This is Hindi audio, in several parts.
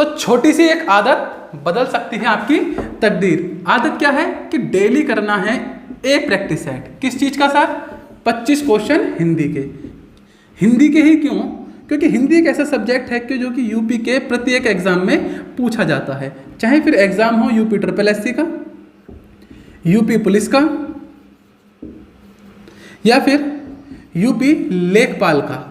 तो छोटी सी एक आदत बदल सकती है आपकी तकदीर। आदत क्या है कि डेली करना है एक प्रैक्टिस सेट। किस चीज़ का सर? 25 क्वेश्चन हिंदी के। हिंदी के ही क्यों? क्योंकि हिंदी एक ऐसा सब्जेक्ट है कि जो कि यूपी के प्रत्येक एग्जाम में पूछा जाता है, चाहे फिर एग्जाम हो यूपी SSS का, यूपी पुलिस का, या फिर यूपी लेखपाल का,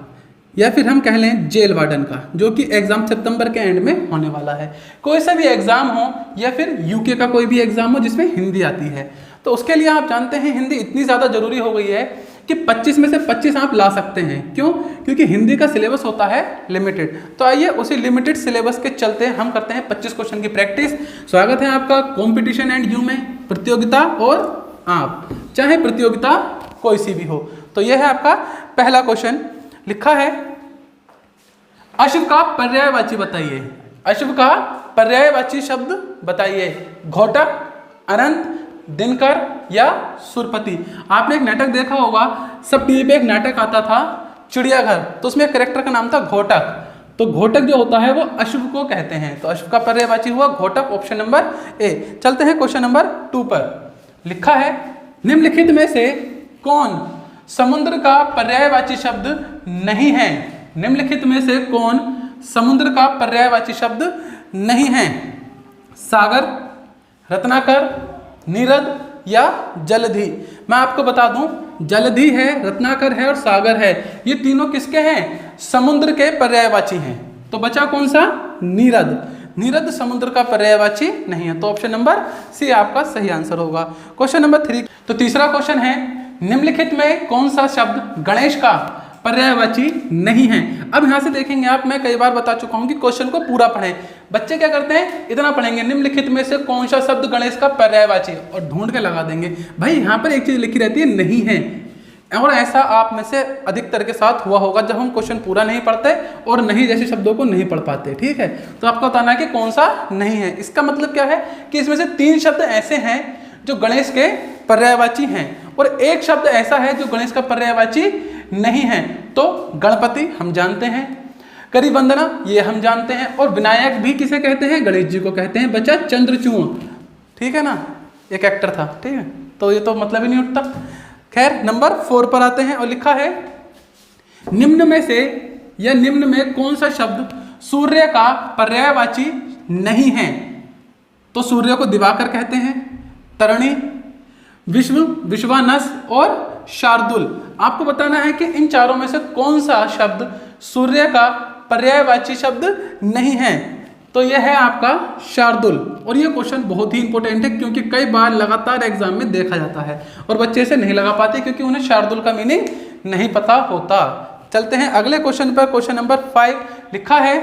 या फिर हम कह लें जेल वार्डन का, जो कि एग्जाम सितंबर के एंड में होने वाला है। कोई सा भी एग्जाम हो या फिर यूके का कोई भी एग्जाम हो जिसमें हिंदी आती है, तो उसके लिए आप जानते हैं हिंदी इतनी ज़्यादा जरूरी हो गई है कि 25 में से 25 आप ला सकते हैं। क्यों? क्योंकि हिंदी का सिलेबस होता है लिमिटेड। तो आइए उसी लिमिटेड सिलेबस के चलते हम करते हैं 25 क्वेश्चन की प्रैक्टिस। स्वागत है आपका कॉम्पिटिशन एंड यू में, प्रतियोगिता और आप, चाहे प्रतियोगिता कोई सी भी हो। तो यह है आपका पहला क्वेश्चन। लिखा है अश्व का पर्यायवाची बताइए। अश्व का पर्यायवाची शब्द बताइए। घोटक, अनंत, दिनकर या सुरपति। आपने एक नाटक देखा होगा, सब टीवी पे एक नाटक आता था चिड़ियाघर, तो उसमें एक कैरेक्टर का नाम था घोटक। तो घोटक जो होता है वो अश्व को कहते हैं, तो अश्व का पर्यायवाची हुआ घोटक, ऑप्शन नंबर ए। चलते हैं क्वेश्चन नंबर 2 पर। लिखा है निम्नलिखित में से कौन समुद्र का पर्यायवाची शब्द नहीं है? निम्नलिखित में से कौन समुद्र का पर्यायवाची शब्द नहीं है? सागर, रत्नाकर, नीरद या जलधि। मैं आपको बता दूं, जलधि है, रत्नाकर है और सागर है, ये तीनों किसके हैं? समुद्र के पर्यायवाची हैं। तो बचा कौन सा? नीरद। नीरद समुद्र का पर्यायवाची नहीं है, तो ऑप्शन नंबर सी आपका सही आंसर होगा। Question number 3। तो तीसरा क्वेश्चन है निम्नलिखित में कौन सा शब्द गणेश का पर्यायवाची नहीं है? अब यहां से देखेंगे आप, मैं कई बार बता चुका हूं कि क्वेश्चन को पूरा पढ़ें। बच्चे क्या करते हैं, इतना पढ़ेंगे निम्नलिखित में से कौन सा शब्द गणेश का पर्यायवाची, और ढूंढ के लगा देंगे। भाई यहाँ पर एक चीज लिखी रहती है नहीं है, और ऐसा आप में से अधिकतर के साथ हुआ होगा जब हम क्वेश्चन पूरा नहीं पढ़ते और नहीं जैसे शब्दों को नहीं पढ़ पाते। ठीक है, तो आपको बताना है कि कौन सा नहीं है। इसका मतलब क्या है कि इसमें से 3 शब्द ऐसे हैं जो गणेश के पर्यायवाची हैं, और एक शब्द ऐसा है जो गणेश का पर्यायवाची नहीं है। तो गणपति हम जानते हैं, करी वंदना ये हम जानते हैं, और विनायक भी किसे कहते हैं? गणेश जी को कहते हैं। बच्चा चंद्रचूड़, ठीक है ना, एक एक्टर था। ठीक है, तो ये तो मतलब ही नहीं उठता। खैर, नंबर 4 पर आते हैं, और लिखा है निम्न में से या निम्न में कौन सा शब्द सूर्य का पर्यायवाची नहीं है? तो सूर्य को दिवाकर कहते हैं, तरणी, विश्व, विश्वानस और शार्दुल। आपको बताना है कि इन चारों में से कौन सा शब्द सूर्य का पर्यायवाची शब्द नहीं है। तो यह है आपका शार्दुल, और ये क्वेश्चन बहुत ही इंपॉर्टेंट है क्योंकि कई बार लगातार एग्जाम में देखा जाता है और बच्चे से नहीं लगा पाते क्योंकि उन्हें शार्दुल का मीनिंग नहीं पता होता। चलते हैं अगले क्वेश्चन पर। Question number 5। लिखा है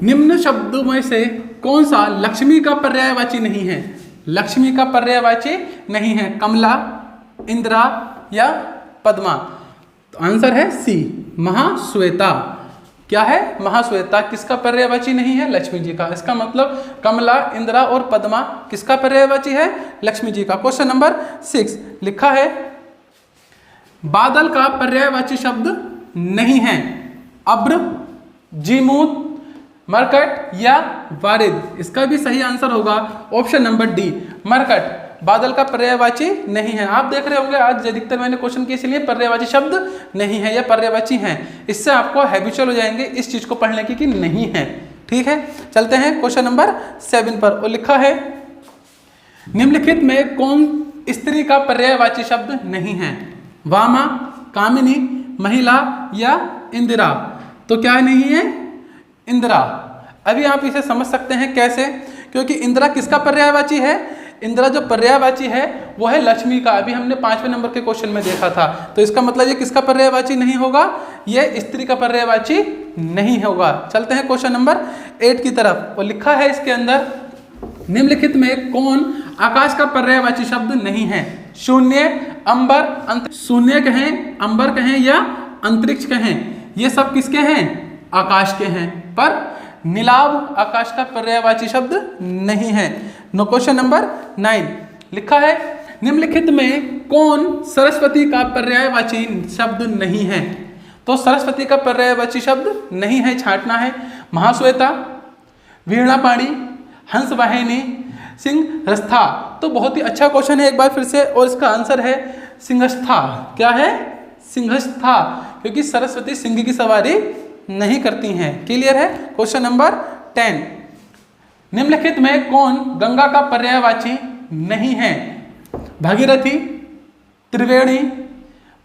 निम्न शब्दों में से कौन सा लक्ष्मी का पर्यायवाची नहीं है? लक्ष्मी का पर्यायवाची नहीं है। कमला, इंदिरा या पद्मा। तो आंसर है सी, महाश्वेता। क्या है? महाश्वेता। किसका पर्यायवाची नहीं है? लक्ष्मी जी का। इसका मतलब कमला, इंदिरा और पद्मा किसका पर्यायवाची है? लक्ष्मी जी का। Question number 6। लिखा है बादल का पर्यायवाची शब्द नहीं है। अब्र, जीमूत, मरकट या वारिद। इसका भी सही आंसर होगा ऑप्शन नंबर डी, मरकट। बादल का पर्यायवाची नहीं है। आप देख रहे होंगे आज अधिकतर मैंने क्वेश्चन किए इसलिए पर्यायवाची शब्द नहीं है या पर्यायवाची हैं। इससे आपको हैबिचुअल हो जाएंगे इस चीज को पढ़ने की कि नहीं है। ठीक है, चलते हैं क्वेश्चन नंबर 7 पर, और लिखा है निम्नलिखित में कौन स्त्री का पर्यायवाची शब्द नहीं है? वामा, कामिनी, महिला या इंदिरा। तो क्या नहीं है? इंदिरा। अभी आप इसे समझ सकते हैं कैसे, क्योंकि इंदिरा किसका पर्यायवाची है? इंदिरा जो पर्यायवाची है वो है लक्ष्मी का। अभी हमने 5वें नंबर के क्वेश्चन में देखा था। तो इसका मतलब ये किसका पर्यायवाची नहीं होगा? ये स्त्री का पर्यायवाची नहीं होगा। चलते हैं क्वेश्चन नंबर 8 की तरफ, और लिखा है इसके अंदर निम्नलिखित में कौन आकाश का पर्यायवाची शब्द नहीं है? शून्य, अंबर, शून्य कहें, अंबर कहें या अंतरिक्ष कहें, ये सब किसके हैं? आकाश के हैं। पर नीलाभ आकाश का पर्यायवाची शब्द नहीं है। नो। Question number 9। लिखा है निम्नलिखित में कौन सरस्वती का पर्यायवाची शब्द नहीं है? तो सरस्वती का पर्यायवाची शब्द नहीं है, छांटना है। महाश्वेता, वीणापाणी, हंसवाहिनी, सिंहस्था। तो बहुत ही अच्छा क्वेश्चन है एक बार फिर से, और इसका आंसर है सिंहस्था। क्या है? सिंहस्था, क्योंकि सरस्वती सिंह की सवारी नहीं करती हैं। क्लियर है? क्वेश्चन नंबर 10, निम्नलिखित में कौन गंगा का पर्यायवाची नहीं है? भागीरथी, त्रिवेणी,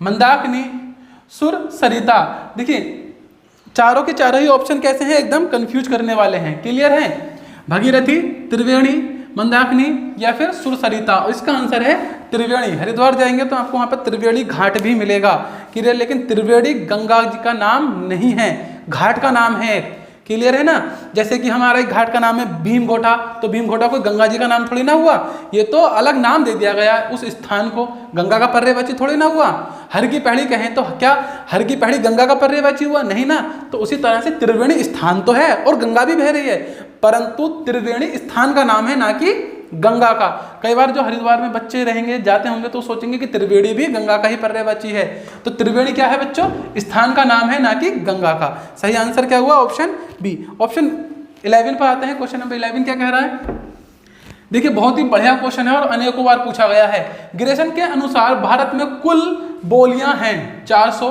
मंदाकिनी, सुर सरिता। देखिए चारों के चारों ही ऑप्शन कैसे हैं? एकदम कंफ्यूज करने वाले हैं। क्लियर है? भागीरथी, त्रिवेणी, मंदाकिनी या फिर सुर सरिता। इसका आंसर है त्रिवेणी। हरिद्वार जाएंगे तो आपको वहां पर त्रिवेणी घाट भी मिलेगा। क्लियर? लेकिन त्रिवेणी गंगा जी का नाम नहीं है, घाट का नाम है। क्लियर है ना? जैसे कि हमारा एक घाट का नाम है भीम घोटा, तो भीम घोटा कोई गंगा जी का नाम थोड़ी ना हुआ, ये तो अलग नाम दे दिया गया उस स्थान को, गंगा का पर्यायवाची थोड़ी ना हुआ। हर की पहाड़ी कहें तो क्या हर की पहाड़ी गंगा का पर्यायवाची हुआ? नहीं ना। तो उसी तरह से त्रिवेणी स्थान तो है और गंगा भी बह रही है, परंतु त्रिवेणी स्थान का नाम है, ना कि गंगा का। कई बार जो हरिद्वार में बच्चे रहेंगे, जाते होंगे, तो सोचेंगे कि त्रिवेणी भी गंगा का ही पर्यायवाची है। तो त्रिवेणी क्या है बच्चों? स्थान का नाम है, ना कि गंगा का। सही आंसर क्या हुआ? Option B. ऑप्शन 11 पर आते हैं। क्वेश्चन नंबर 11 क्या कह रहा है? देखिए बहुत ही बढ़िया क्वेश्चन है और अनेकों बार पूछा गया है। गिरेशन के अनुसार भारत में कुल बोलियां हैं 400,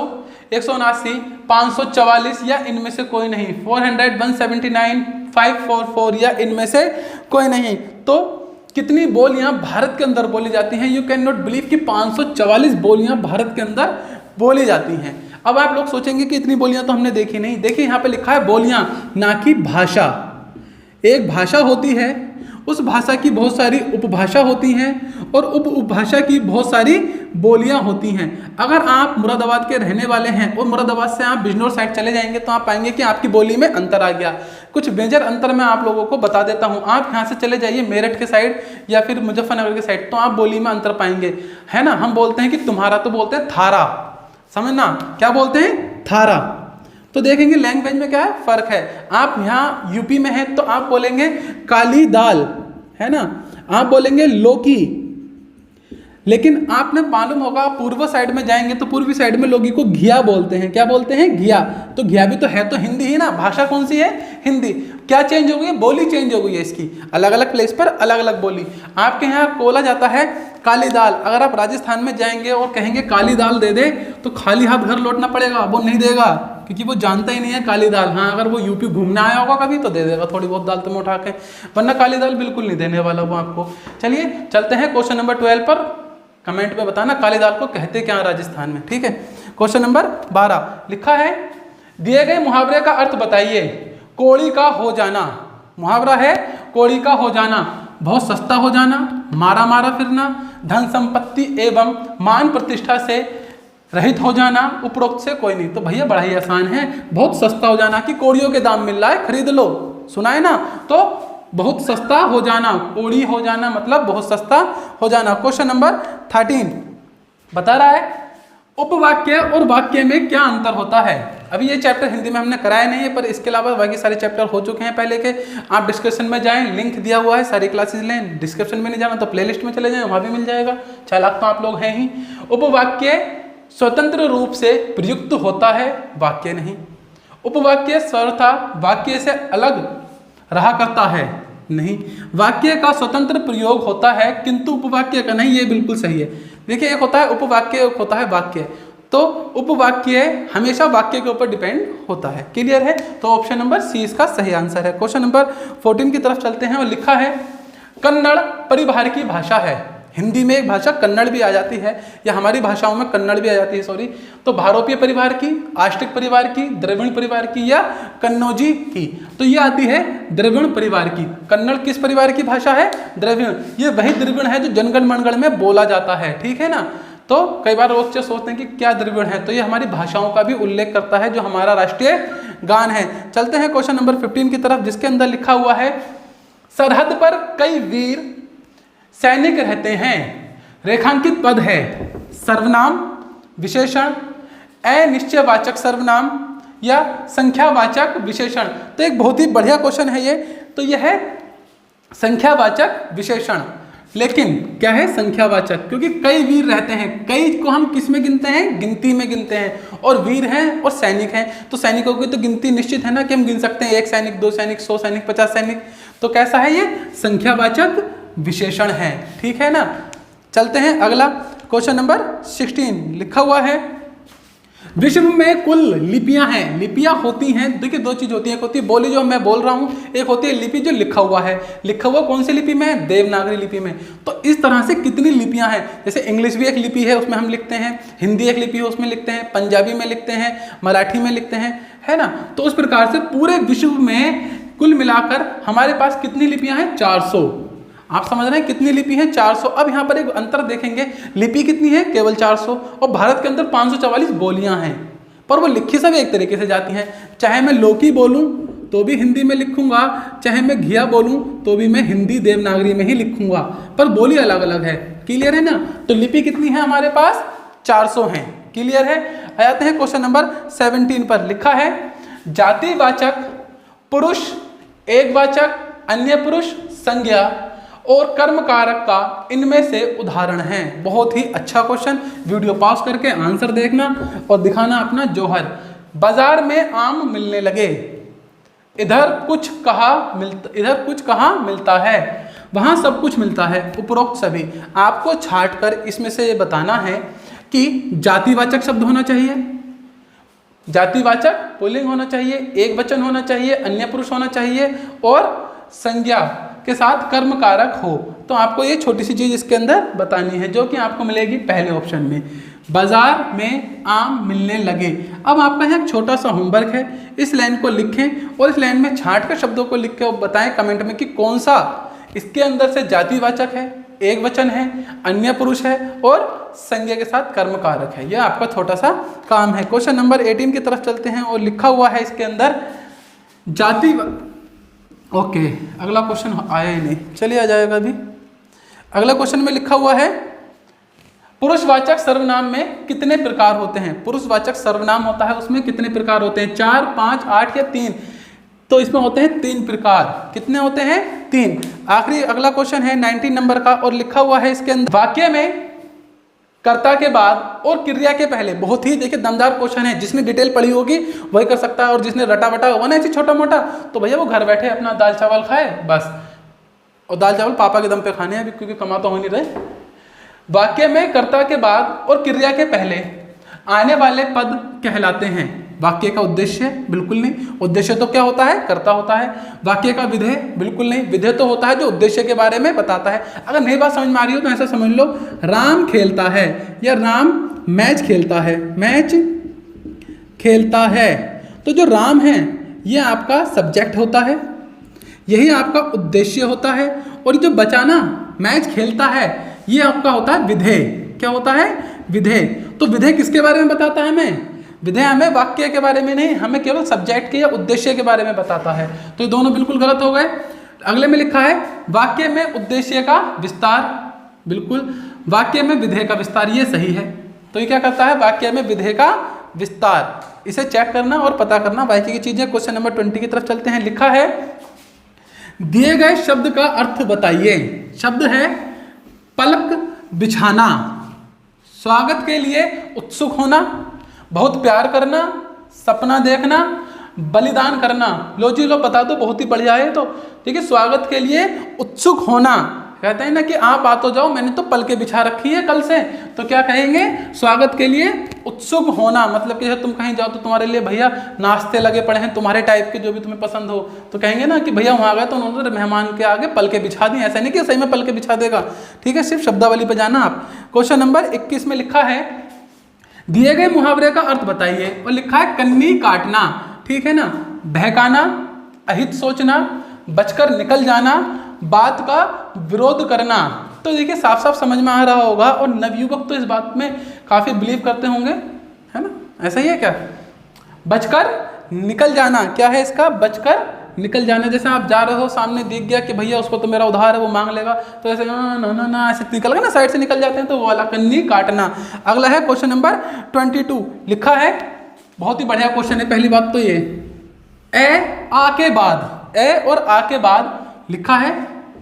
179, 544 या इनमें से कोई नहीं? 400, 179, 544 या इनमें से कोई नहीं? तो कितनी बोलियां भारत के अंदर बोली जाती हैं? यू कैन नॉट बिलीव कि 544 बोलियां भारत के अंदर बोली जाती हैं। अब आप लोग सोचेंगे कि इतनी बोलियां तो हमने देखी नहीं। देखिए यहाँ पे लिखा है बोलियां, ना कि भाषा। एक भाषा होती है, उस भाषा की बहुत सारी उपभाषा होती हैं और उपभाषा की बहुत सारी बोलियां होती हैं। अगर आप मुरादाबाद के रहने वाले हैं और मुरादाबाद से आप बिजनौर साइड चले जाएंगे तो आप पाएंगे कि आपकी बोली में अंतर आ गया। कुछ मेजर अंतर मैं आप लोगों को बता देता हूं। आप यहाँ से चले जाइए मेरठ के साइड या फिर मुजफ्फरनगर के साइड, तो आप बोली में अंतर पाएंगे, है ना। हम बोलते हैं कि तुम्हारा, तो बोलते हैं थारा, समझना, क्या बोलते हैं? थारा। तो देखेंगे लैंग्वेज में क्या है, फर्क है। आप यहाँ यूपी में हैं तो आप बोलेंगे काली दाल, है ना, आप बोलेंगे लौकी। लेकिन आपने मालूम होगा पूर्व साइड में जाएंगे तो पूर्वी साइड में लौकी को घिया बोलते हैं। क्या बोलते हैं? घिया। तो घिया भी तो है तो हिंदी ही ना। भाषा कौन सी है? हिंदी। क्या चेंज हो गई है? बोली चेंज हो गई है इसकी। अलग अलग प्लेस पर अलग अलग बोली। आपके यहाँ बोला जाता है काली दाल। अगर आप राजस्थान में जाएंगे और कहेंगे काली दाल दे दे, तो खाली हाथ घर लौटना पड़ेगा, वो नहीं देगा, क्योंकि वो जानता ही नहीं है काली दाल। हाँ, अगर वो यूपी घूमने आया होगा कभी तो दे देगा थोड़ी बहुत दाल तुम्हें उठा के, वरना काली दाल बिल्कुल नहीं देने वाला वो आपको। चलिए चलते हैं क्वेश्चन नंबर 12 पर। कमेंट में बताना काली दाल को कहते क्या राजस्थान में, ठीक है। क्वेश्चन नंबर 12 लिखा है, दिए गए मुहावरे का अर्थ बताइए। कोड़ी का हो जाना, मुहावरा है कोड़ी का हो जाना, बहुत सस्ता हो जाना, मारा मारा फिरना, धन संपत्ति एवं मान प्रतिष्ठा से रहित हो जाना, उपरोक्त से कोई नहीं। तो भैया बड़ा ही आसान है, बहुत सस्ता हो जाना कि कोड़ियों के दाम मिल रहा है, खरीद लो, सुना है ना। तो बहुत सस्ता हो जाना, कोड़ी हो जाना मतलब बहुत सस्ता हो जाना। क्वेश्चन नंबर 13 बता रहा है, उपवाक्य और वाक्य में क्या अंतर होता है। अभी ये चैप्टर हिंदी में हमने कराया नहीं है, पर इसके अलावा बाकी सारे चैप्टर हो चुके हैं पहले के। आप डिस्क्रिप्शन में जाएं, लिंक दिया हुआ है, सारी क्लासेस लें। डिस्क्रिप्शन में नहीं जाना तो प्लेलिस्ट में चले जाएं, वहाँ भी मिल जाएगा। चालाक तो आप लोग हैं ही। उपवाक्य स्वतंत्र रूप से प्रयुक्त होता है, वाक्य नहीं। उपवाक्य सर्वथा वाक्य से अलग रहा करता है, नहीं। वाक्य का स्वतंत्र प्रयोग होता है किंतु उपवाक्य का नहीं, ये बिल्कुल सही है। देखिए एक होता है उपवाक्य, एक होता है वाक्य। तो उपवाक्य हमेशा वाक्य के ऊपर डिपेंड होता है। क्लियर है? तो ऑप्शन नंबर सी इसका सही आंसर है। क्वेश्चन नंबर 14 की तरफ चलते हैं और लिखा है, कन्नड़ परिवार की भाषा है। हिंदी में एक भाषा कन्नड़ भी आ जाती है, या हमारी भाषाओं में कन्नड़ भी आ जाती है, सॉरी। तो भारोपीय परिवार की, आष्टिक परिवार की, द्रविड़ परिवार की या कन्नौजी की। तो ये आती है द्रविड़ परिवार की। कन्नड़ किस परिवार की भाषा है? द्रविड़। ये वही द्रविड़ है जो जनगण मनगण में बोला जाता है, ठीक है ना। तो कई बार बच्चे सोचते हैं कि क्या द्रविड़ है, तो ये हमारी भाषाओं का भी उल्लेख करता है जो हमारा राष्ट्रीय गान है। चलते हैं क्वेश्चन नंबर 15 की तरफ, जिसके अंदर लिखा हुआ है, सरहद पर कई वीर सैनिक रहते हैं। रेखांकित पद है सर्वनाम, विशेषण, अनिश्चयवाचक सर्वनाम या संख्यावाचक विशेषण। तो एक बहुत ही बढ़िया क्वेश्चन है ये। तो यह है संख्यावाचक विशेषण। लेकिन क्या है संख्यावाचक, क्योंकि कई वीर रहते हैं। कई को हम किस में गिनते हैं, गिनती में गिनते हैं, और वीर हैं और सैनिक हैं, तो सैनिकों की तो गिनती निश्चित है ना कि हम गिन सकते हैं 1 सैनिक, 2 सैनिक, 100 सैनिक, 50 सैनिक। तो कैसा है ये संख्यावाचक विशेषण है, ठीक है ना। चलते हैं अगला क्वेश्चन नंबर 16 लिखा हुआ है, विश्व में कुल लिपियां हैं। लिपियां होती हैं, देखिए दो चीज होती है, एक होती है बोली जो मैं बोल रहा हूं, एक होती है लिपि जो लिखा हुआ है। लिखा हुआ कौन सी लिपि में, देवनागरी लिपि में। तो इस तरह से कितनी लिपियां हैं, जैसे इंग्लिश भी एक लिपि है उसमें हम लिखते हैं, हिंदी एक लिपि है उसमें लिखते हैं, पंजाबी में लिखते हैं, मराठी में लिखते हैं, है ना। तो उस प्रकार से पूरे विश्व में कुल मिलाकर हमारे पास कितनी लिपियां हैं, 400। आप समझ रहे हैं कितनी लिपि है, 400। अब यहाँ पर एक अंतर देखेंगे, लिपि कितनी है, केवल 400, और भारत के अंदर 544 बोलियां हैं, पर वो लिखी सब एक तरीके से जाती हैं। चाहे मैं लौकी बोलूं तो भी हिंदी में लिखूंगा, चाहे मैं घिया बोलूं तो भी मैं हिंदी देवनागरी में ही लिखूंगा, पर बोली अलग अलग है। क्लियर है ना। तो लिपि कितनी है हमारे पास, 400 हैं। क्लियर है। आ जाते हैं क्वेश्चन नंबर 17 पर। लिखा है जातिवाचक पुरुष, एकवाचक अन्य पुरुष, संज्ञा और कर्म कारक का इनमें से उदाहरण है। बहुत ही अच्छा क्वेश्चन, वीडियो पॉज करके आंसर देखना और दिखाना अपना जौहर। बाजार में आम मिलने लगे, इधर कुछ कहाँ मिलता है, वहां सब कुछ मिलता है, उपरोक्त सभी। आपको छाट कर इसमें से ये बताना है कि जातिवाचक शब्द होना चाहिए, जातिवाचक पुल्लिंग होना चाहिए, एक वचन होना चाहिए, अन्य पुरुष होना चाहिए, और संज्ञा के साथ कर्म कारक हो। तो आपको ये छोटी सी चीज इसके अंदर बतानी है, जो कि आपको मिलेगी पहले ऑप्शन में, बाजार में आम मिलने लगे। अब आपका यहाँ एक छोटा सा होमवर्क है, इस लाइन को लिखें और इस लाइन में छांट कर शब्दों को लिख के बताएं कमेंट में कि कौन सा इसके अंदर से जातिवाचक है, एक वचन है, अन्य पुरुष है और संज्ञा के साथ कर्म कारक है। यह आपका छोटा सा काम है। क्वेश्चन नंबर 18 की तरफ चलते हैं और लिखा हुआ है इसके अंदर ओके, अगला क्वेश्चन आया ही नहीं, चलिए आ जाएगा अभी। अगला क्वेश्चन में लिखा हुआ है पुरुषवाचक सर्वनाम में कितने प्रकार होते हैं। पुरुषवाचक सर्वनाम होता है, उसमें कितने प्रकार होते हैं, 4, 5, 8 या 3। तो इसमें होते हैं 3 प्रकार। कितने होते हैं, 3। आखिरी अगला क्वेश्चन है 19 नंबर का और लिखा हुआ है इसके अंदर वाक्य में कर्ता के बाद और क्रिया के पहले। बहुत ही देखिए दमदार क्वेश्चन है, जिसने डिटेल पढ़ी होगी वही कर सकता है, और जिसने रटा बटा होगा ना ऐसे छोटा मोटा, तो भैया वो घर बैठे अपना दाल चावल खाए बस। और दाल चावल पापा के दम पे खाने हैं अभी, क्योंकि कमा तो हो नहीं रहे। वाक्य में कर्ता के बाद और क्रिया के पहले आने वाले पद कहलाते हैं। वाक्य का उद्देश्य बिल्कुल नहीं, उद्देश्य तो क्या होता है, कर्ता होता है। वाक्य का विधेय बिल्कुल नहीं, विधेय तो होता है जो उद्देश्य के बारे में बताता है। अगर नई बात समझ में आ रही हो तो ऐसा समझ लो, राम खेलता है या राम मैच खेलता है, मैच खेलता है। तो जो राम है ये आपका सब्जेक्ट होता है, यही आपका उद्देश्य होता है, और जो बचाना मैच खेलता है ये आपका होता है विधेय। क्या होता है, विधेय। तो विधेय किसके बारे में बताता है हमें, विधेय हमें वाक्य के बारे में नहीं, हमें केवल सब्जेक्ट के या उद्देश्य के बारे में बताता है। तो ये दोनों बिल्कुल गलत हो गए। अगले में लिखा है वाक्य में उद्देश्य का विस्तार, बिल्कुल। वाक्य में विधेय का विस्तार, ये सही है। तो ये क्या करता है, वाक्य में विधेय का विस्तार। इसे चेक करना और पता करना बाकी की चीजें। क्वेश्चन नंबर 20 की तरफ चलते हैं। लिखा है दिए गए शब्द का अर्थ बताइए। शब्द है पलक बिछाना, स्वागत के लिए उत्सुक होना, बहुत प्यार करना, सपना देखना, बलिदान करना। लो जी लो, बता दो, बहुत ही बढ़िया है। तो ठीक है, स्वागत के लिए उत्सुक होना, कहते हैं ना कि आप आ तो जाओ, मैंने तो पलके बिछा रखी है कल से। तो क्या कहेंगे, स्वागत के लिए उत्सुक होना। मतलब कि तुम कहीं जाओ तो तुम्हारे लिए भैया नाश्ते लगे पड़े हैं तुम्हारे टाइप के, जो भी तुम्हें पसंद हो, तो कहेंगे ना कि भैया वहाँ गए तो उन्होंने मेहमान के आगे पलके बिछा दी। ऐसा नहीं कि सही में पलके बिछा देगा, ठीक है, सिर्फ शब्दावली पे जाना आप। क्वेश्चन नंबर 21 में लिखा है दिए गए मुहावरे का अर्थ बताइए, और लिखा है कन्नी काटना, ठीक है ना, बहकाना, अहित सोचना, बचकर निकल जाना, बात का विरोध करना। तो देखिए साफ साफ समझ में आ रहा होगा, और नवयुवक तो इस बात में काफी बिलीव करते होंगे, है ना, ऐसा ही है क्या। बचकर निकल जाना, क्या है इसका, बचकर निकल जाना। जैसे आप जा रहे हो, सामने दिख गया कि भैया उसको तो मेरा उधार है, वो मांग लेगा, तो ऐसे ना ऐसे निकल गया ना, साइड से निकल जाते हैं, तो वो वाला कन्नी काटना। अगला है क्वेश्चन नंबर 22। लिखा है, बहुत ही बढ़िया क्वेश्चन है। पहली बात तो ये ए आ के बाद, ए और आ के बाद लिखा है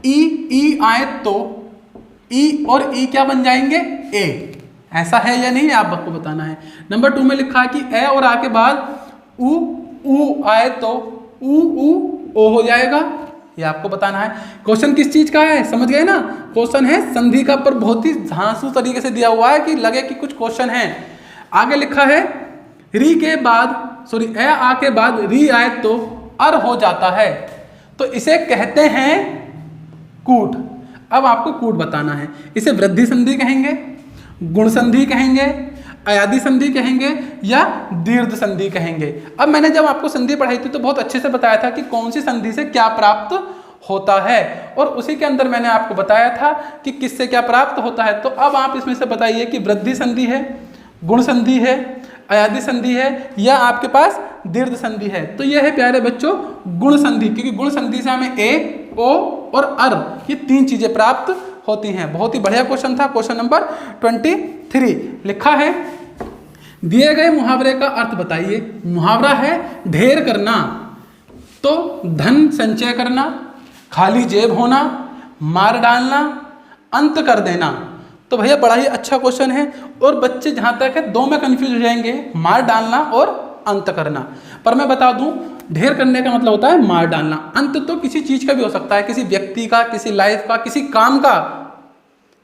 ई आए तो ई और ई क्या बन जाएंगे, ए। ऐसा है या नहीं, आपको बताना है। नंबर 2 में लिखा है कि ए और आ के बाद उ आए तो उ ओ हो जाएगा, ये आपको बताना है। क्वेश्चन किस चीज का है, समझ गए ना, क्वेश्चन है संधि का, पर बहुत ही धांसू तरीके से दिया हुआ है कि लगे कि कुछ क्वेश्चन है। आगे लिखा है री के बाद ए आ के बाद री आए तो अर हो जाता है, तो इसे कहते हैं कूट। अब आपको कूट बताना है। इसे वृद्धि संधि कहेंगे, गुण संधि कहेंगे, अयादि संधि कहेंगे या दीर्घ संधि कहेंगे। अब मैंने जब आपको संधि पढ़ाई थी तो बहुत अच्छे से बताया था कि कौन सी संधि से क्या प्राप्त होता है, और उसी के अंदर मैंने आपको बताया था कि किससे क्या प्राप्त होता है। तो अब आप इसमें से बताइए कि वृद्धि संधि है, गुण संधि है, अयादि संधि है या आपके पास दीर्घ संधि है। तो यह है प्यारे बच्चों गुण संधि, क्योंकि गुण संधि से हमें ए, ओ और अर ये 3 चीजें प्राप्त होती हैं। बहुत ही बढ़िया क्वेश्चन था। क्वेश्चन नंबर 23 लिखा है दिए गए मुहावरे का अर्थ बताइए। मुहावरा है ढेर करना, तो धन संचय करना, खाली जेब होना, मार डालना, अंत कर देना। तो भैया बड़ा ही अच्छा क्वेश्चन है, और बच्चे जहां तक है 2 में कंफ्यूज हो जाएंगे, मार डालना और अंत करना। पर मैं बता दूं ढेर करने का मतलब होता है मार डालना, अंत तो किसी चीज का भी हो सकता है, किसी व्यक्ति का, किसी लाइफ का, किसी काम का,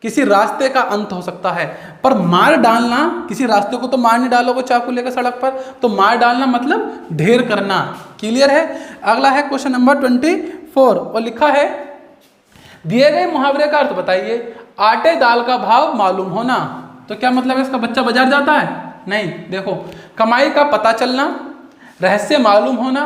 किसी रास्ते का अंत हो सकता है। पर मार डालना, किसी रास्ते को तो मार नहीं डालोगे चाकू लेकर सड़क पर, तो मार डालना मतलब ढेर करना। क्लियर है। अगला है क्वेश्चन नंबर 24 और लिखा है दिए गए मुहावरे का अर्थ बताइए। आटे दाल का भाव मालूम होना, तो क्या मतलब है इसका, बच्चा बाजार जाता है? नहीं। देखो, कमाई का पता चलना, रहस्य मालूम होना,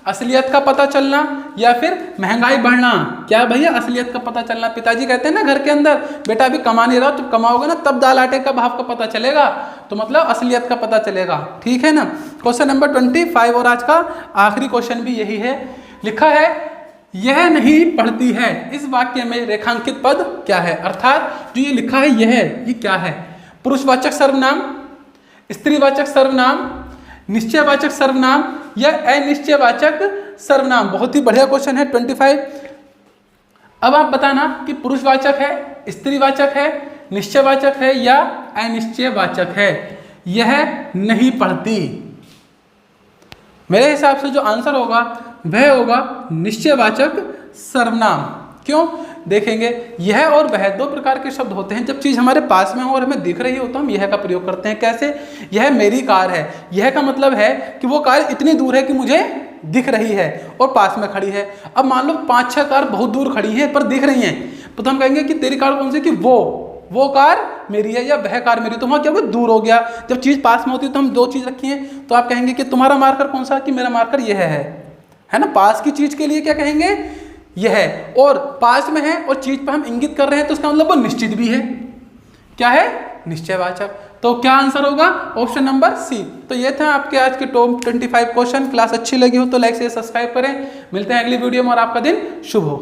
असलियत का पता चलना या फिर महंगाई बढ़ना। क्या भैया, असलियत का पता चलना। पिताजी कहते हैं ना घर के अंदर, बेटा अभी कमा नहीं रहा, जब कमाओगे ना तब दाल आटे का भाव का पता चलेगा, तो मतलब असलियत का पता चलेगा। ठीक है ना। क्वेश्चन नंबर 25 और आज का आखिरी क्वेश्चन भी यही है। लिखा है यह नहीं पढ़ती है, इस वाक्य में रेखांकित पद क्या है। अर्थात जो ये लिखा है ये क्या है? पुरुषवाचक सर्वनाम, स्त्रीवाचक सर्वनाम, निश्चयवाचक सर्वनाम या अनिश्चयवाचक सर्वनाम। बहुत ही बढ़िया क्वेश्चन है 25। अब आप बताना कि पुरुषवाचक है, स्त्रीवाचक है, निश्चयवाचक है या अनिश्चयवाचक है। यह नहीं पढ़ती, मेरे हिसाब से जो आंसर होगा वह होगा निश्चयवाचक सर्वनाम। क्यों? देखेंगे यह और वह 2 प्रकार के शब्द होते हैं। जब चीज हमारे पास में हो और हमें दिख रही हो तो हम यह का प्रयोग करते हैं। कैसे? यह मेरी कार है, यह का मतलब है कि वो कार इतनी दूर है कि मुझे दिख रही है और पास में खड़ी है। अब मान लो 5-6 कार बहुत दूर खड़ी हैं पर दिख रही हैं, तो हम कहेंगे कि तेरी कार कौन सी, कि वो कार मेरी है या वह कार मेरी। तो वहाँ क्या वो दूर हो गया। जब चीज पास में होती है तो हम 2 चीज रखी हैं, तो आप कहेंगे कि तुम्हारा मार्कर कौन सा, कि मेरा मार्कर यह है ना। पास की चीज के लिए क्या कहेंगे, यह है, और पास में है और चीज पर हम इंगित कर रहे हैं तो उसका मतलब वो निश्चित भी है। क्या है? निश्चयवाचक। तो क्या आंसर होगा? Option number C. तो ये था आपके आज के टॉप 25 क्वेश्चन। क्लास अच्छी लगी हो तो लाइक से सब्सक्राइब करें। मिलते हैं अगली वीडियो में और आपका दिन शुभ हो।